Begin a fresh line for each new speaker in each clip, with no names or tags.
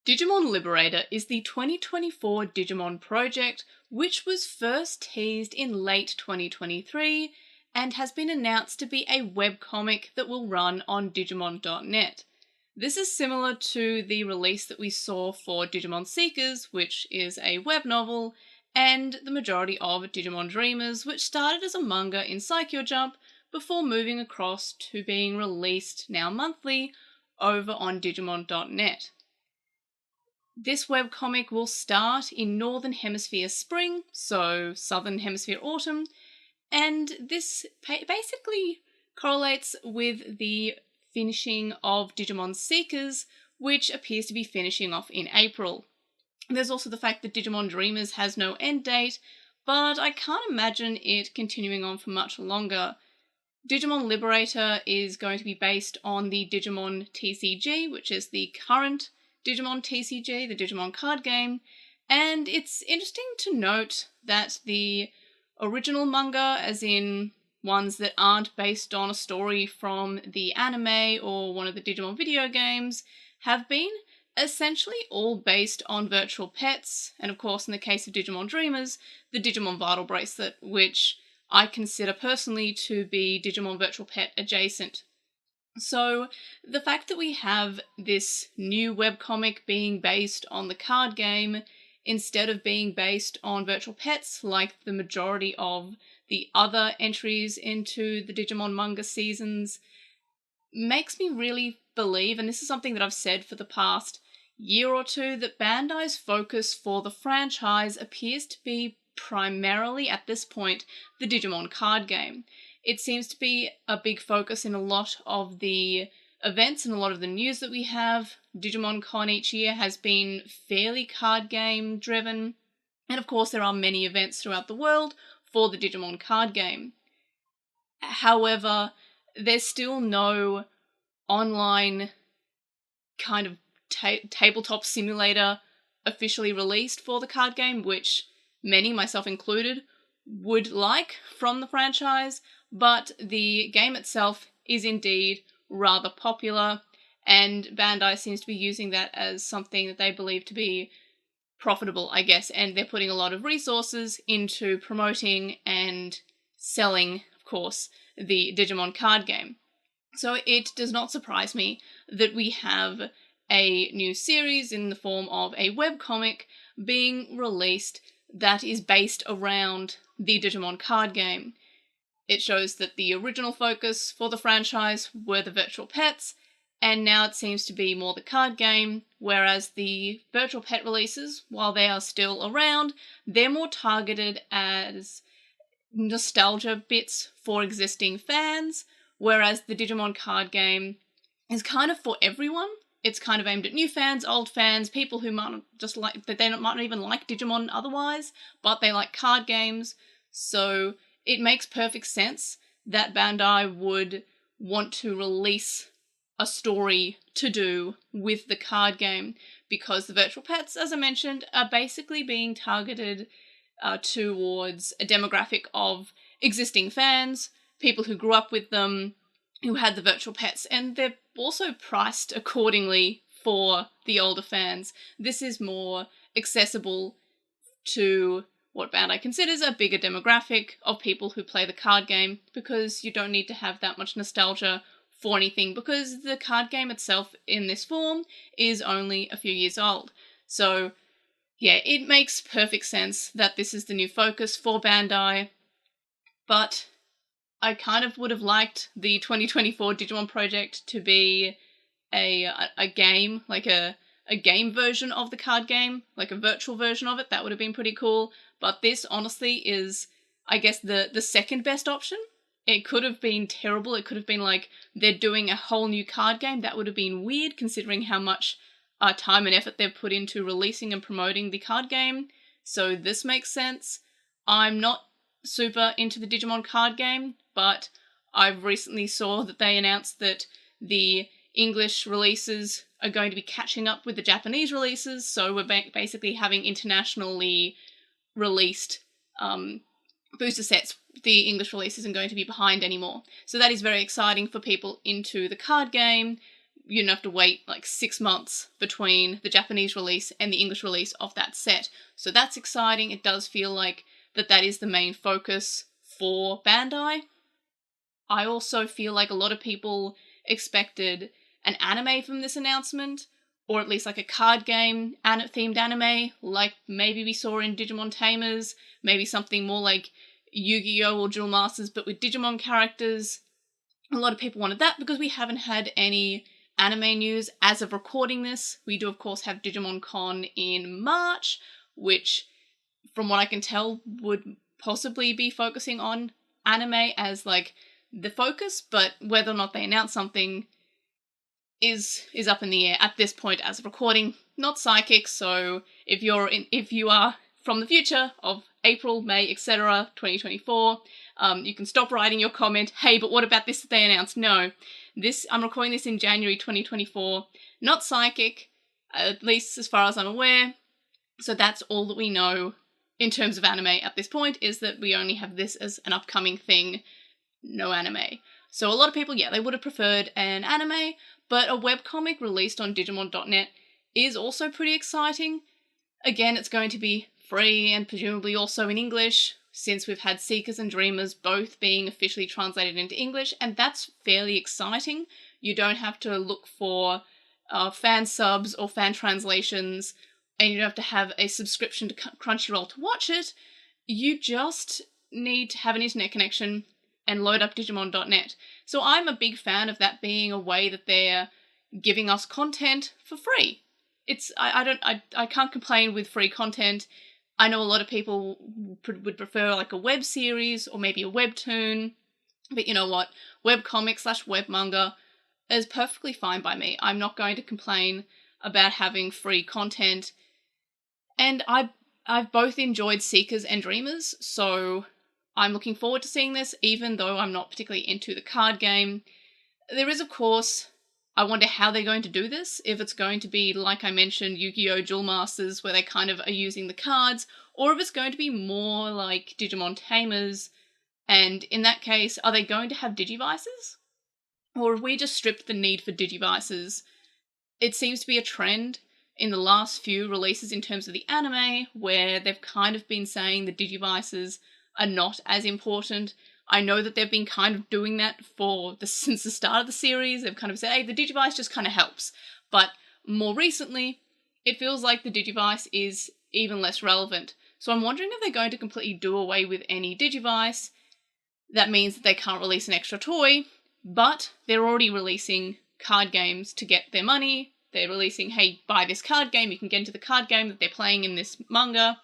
Digimon Liberator is the 2024 Digimon project, which was first teased in late 2023 and has been announced to be a webcomic that will run on Digimon.net. This is similar to the release that we saw for Digimon Seekers, which is a web novel, and the majority of Digimon Dreamers, which started as a manga in Saikyo Jump before moving across to being released now monthly over on Digimon.net. This webcomic will start in Northern Hemisphere spring, so Southern Hemisphere autumn, and this basically correlates with the finishing of Digimon Seekers, which appears to be finishing off in April. There's also the fact that Digimon Dreamers has no end date, but I can't imagine it continuing on for much longer. Digimon Liberator is going to be based on the Digimon TCG, which is the current Digimon TCG, the Digimon card game, and it's interesting to note that the original manga, as in ones that aren't based on a story from the anime or one of the Digimon video games, have been essentially all based on virtual pets, and of course in the case of Digimon Dreamers, the Digimon Vital Bracelet, which I consider personally to be Digimon Virtual Pet adjacent. So the fact that we have this new webcomic being based on the card game instead of being based on virtual pets like the majority of the other entries into the Digimon manga seasons makes me really believe, and this is something that I've said for the past year or two, that Bandai's focus for the franchise appears to be primarily at this point the Digimon card game. It seems to be a big focus in a lot of the events and a lot of the news that we have. Digimon Con each year has been fairly card game driven, and of course there are many events throughout the world for the Digimon card game. However, there's still no online kind of tabletop simulator officially released for the card game, which many, myself included, would like from the franchise, but the game itself is indeed rather popular, and Bandai seems to be using that as something that they believe to be profitable, I guess, and they're putting a lot of resources into promoting and selling, of course, the Digimon card game. So it does not surprise me that we have a new series in the form of a webcomic being released that is based around the Digimon card game. It shows that the original focus for the franchise were the virtual pets, and now it seems to be more the card game, whereas the virtual pet releases, while they are still around, they're more targeted as nostalgia bits for existing fans, whereas the Digimon card game is kind of for everyone. It's kind of aimed at new fans, old fans, people who might not even like Digimon otherwise, but they like card games. So it makes perfect sense that Bandai would want to release a story to do with the card game, because the virtual pets, as I mentioned, are basically being targeted towards a demographic of existing fans, people who grew up with them, who had the virtual pets, and they're also priced accordingly for the older fans. This is more accessible to what Bandai considers a bigger demographic of people who play the card game, because you don't need to have that much nostalgia for anything, because the card game itself in this form is only a few years old. So yeah, it makes perfect sense that this is the new focus for Bandai, but I kind of would have liked the 2024 Digimon project to be a game, like a game version of the card game, like a virtual version of it. That would have been pretty cool. But this, honestly, is, I guess, the second best option. It could have been terrible. It could have been like they're doing a whole new card game. That would have been weird, considering how much time and effort they've put into releasing and promoting the card game. So this makes sense. I'm not super into the Digimon card game, but I've recently saw that they announced that the English releases are going to be catching up with the Japanese releases, so we're basically having internationally released booster sets. The English release isn't going to be behind anymore. So that is very exciting for people into the card game. you don't have to wait like 6 months between the Japanese release and the English release of that set. So that's exciting. It does feel like that is the main focus for Bandai. I also feel like a lot of people expected an anime from this announcement, or at least like a card game themed anime, like maybe we saw in Digimon Tamers, maybe something more like Yu-Gi-Oh! Or Duel Masters, but with Digimon characters. A lot of people wanted that because we haven't had any anime news as of recording this. We do, of course, have Digimon Con in March, which, from what I can tell, would possibly be focusing on anime as, like, the focus, but whether or not they announce something is up in the air at this point as of recording. Not psychic, so if you are from the future of April, May, etc., 2024, you can stop writing your comment, hey, but what about this that they announced? No. I'm recording this in January 2024. Not psychic, at least as far as I'm aware. So that's all that we know in terms of anime at this point, is that we only have this as an upcoming thing, no anime. So a lot of people, yeah, they would have preferred an anime, but a webcomic released on Digimon.net is also pretty exciting. Again, it's going to be free and presumably also in English, since we've had Seekers and Dreamers both being officially translated into English, and that's fairly exciting. You don't have to look for fan subs or fan translations, and you don't have to have a subscription to Crunchyroll to watch it. You just need to have an internet connection and load up Digimon.net. So I'm a big fan of that being a way that they're giving us content for free. I can't complain with free content. I know a lot of people would prefer like a web series or maybe a webtoon, but you know what? Webcomic / web manga is perfectly fine by me. I'm not going to complain about having free content. And I've both enjoyed Seekers and Dreamers, so I'm looking forward to seeing this, even though I'm not particularly into the card game. There is, of course, I wonder how they're going to do this, if it's going to be, like I mentioned, Yu-Gi-Oh! Duel Masters, where they kind of are using the cards, or if it's going to be more like Digimon Tamers, and in that case, are they going to have Digivices? Or have we just stripped the need for Digivices? It seems to be a trend in the last few releases in terms of the anime, where they've kind of been saying the Digivices are not as important. I know that they've been kind of doing that since the start of the series. They've kind of said, hey, the Digivice just kind of helps. But more recently, it feels like the Digivice is even less relevant. So I'm wondering if they're going to completely do away with any Digivice. That means that they can't release an extra toy, but they're already releasing card games to get their money. They're releasing, hey, buy this card game, you can get into the card game that they're playing in this manga.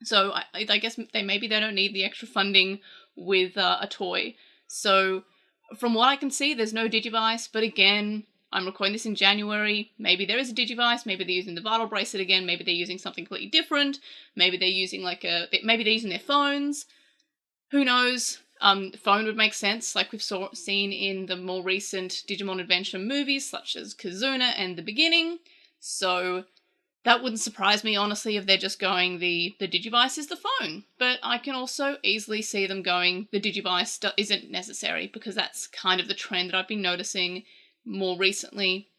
So I guess maybe they don't need the extra funding with a toy. So from what I can see, there's no Digivice, but again, I'm recording this in January. Maybe there is a Digivice, maybe they're using the Vital Bracelet again, maybe they're using something completely different, maybe they're using maybe they're using their phones. Who knows? Phone would make sense, like we've seen in the more recent Digimon Adventure movies, such as Kazuna and The Beginning. So that wouldn't surprise me, honestly, if they're just going the Digivice is the phone. But I can also easily see them going the Digivice isn't necessary, because that's kind of the trend that I've been noticing more recently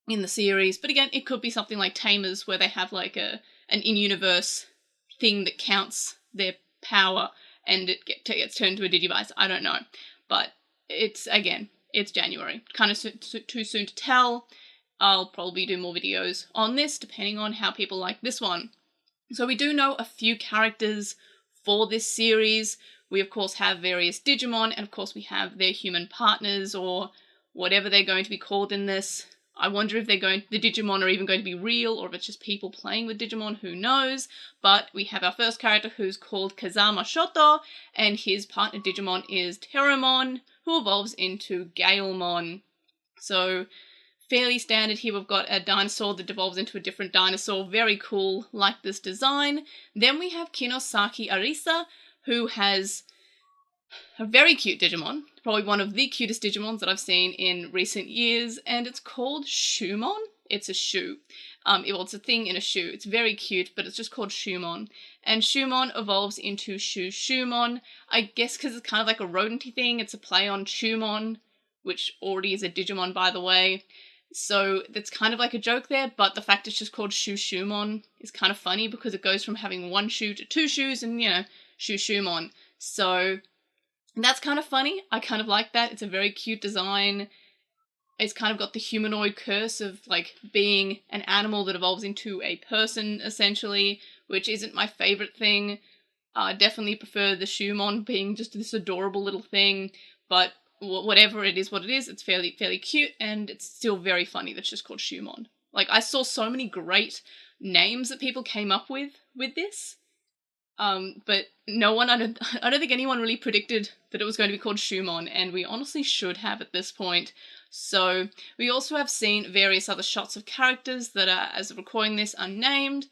in the series. But again, it could be something like Tamers, where they have like an in-universe thing that counts their power and it gets turned to a Digivice. I don't know. But it's January. Kind of too soon to tell. I'll probably do more videos on this, depending on how people like this one. So we do know a few characters for this series. We, of course, have various Digimon, and of course we have their human partners, or whatever they're going to be called in this. I wonder if the Digimon are even going to be real, or if it's just people playing with Digimon, who knows. But we have our first character, who's called Kazama Shoto, and his partner Digimon is Terramon, who evolves into Galemon. So fairly standard here. We've got a dinosaur that devolves into a different dinosaur. Very cool, like this design. Then we have Kinosaki Arisa, who has a very cute Digimon. Probably one of the cutest Digimons that I've seen in recent years. And it's called Shumon. It's a shoe. It's a thing in a shoe. It's very cute, but it's just called Shumon. And Shumon evolves into Shumon. I guess because it's kind of like a rodenty thing. It's a play on Chumon, which already is a Digimon, by the way. So that's kind of like a joke there, but the fact it's just called Shumon is kind of funny because it goes from having one shoe to two shoes and, Shumon. So that's kind of funny. I kind of like that. It's a very cute design. It's kind of got the humanoid curse of, like, being an animal that evolves into a person, essentially, which isn't my favorite thing. I definitely prefer the Shumon being just this adorable little thing, but whatever it is what it is, it's fairly cute, and it's still very funny that's just called Shumon. Like, I saw so many great names that people came up with this, but no one, I don't think anyone really predicted that it was going to be called Shumon, and we honestly should have at this point. So, we also have seen various other shots of characters that are, as of recording this, unnamed,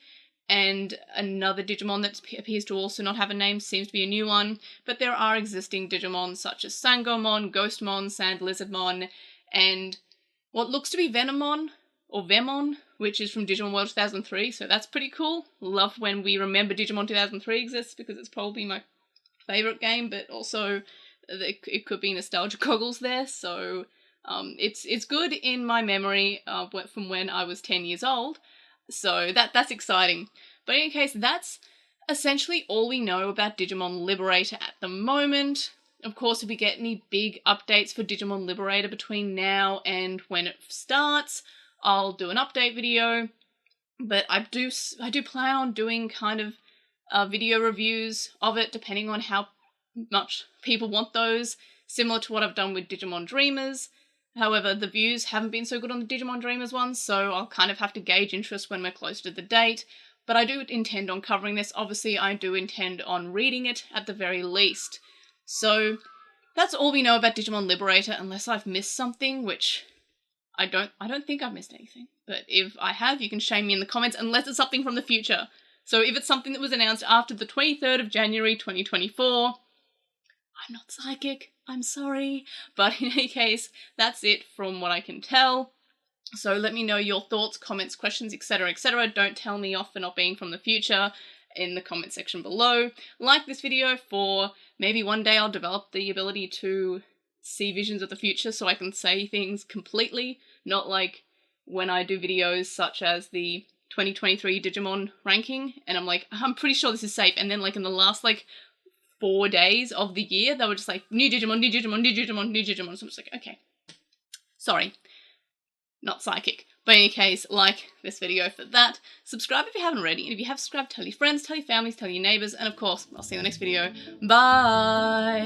and another Digimon that appears to also not have a name seems to be a new one, but there are existing Digimon such as Sangomon, Ghostmon, Sand Lizardmon, and what looks to be Venomon, or Vemon, which is from Digimon World 2003, so that's pretty cool. Love when we remember Digimon 2003 exists, because it's probably my favourite game, but also it could be nostalgia goggles there, so it's good in my memory from when I was 10 years old, so that's exciting. But in any case, that's essentially all we know about Digimon Liberator at the moment. Of course, if we get any big updates for Digimon Liberator between now and when it starts, I'll do an update video. But I do plan on doing kind of video reviews of it, depending on how much people want those, similar to what I've done with Digimon Dreamers. However, the views haven't been so good on the Digimon Dreamers one, so I'll kind of have to gauge interest when we're close to the date. But I do intend on covering this. Obviously, I do intend on reading it at the very least. So that's all we know about Digimon Liberator, unless I've missed something, which I don't think I've missed anything. But if I have, you can shame me in the comments, unless it's something from the future. So if it's something that was announced after the 23rd of January 2024, I'm not psychic, I'm sorry. But in any case, that's it from what I can tell. So let me know your thoughts, comments, questions, etc, etc. Don't tell me off for not being from the future in the comment section below. Like this video for maybe one day I'll develop the ability to see visions of the future so I can say things completely, not like when I do videos such as the 2023 Digimon ranking and I'm like, I'm pretty sure this is safe, and then like in the last like 4 days of the year they were just like new Digimon, new Digimon, new Digimon, new Digimon, so I'm just like, okay, sorry, not psychic. But in any case, like this video for that, subscribe if you haven't already, and if you have subscribed, tell your friends, tell your families, tell your neighbours, and of course, I'll see you in the next video. Bye!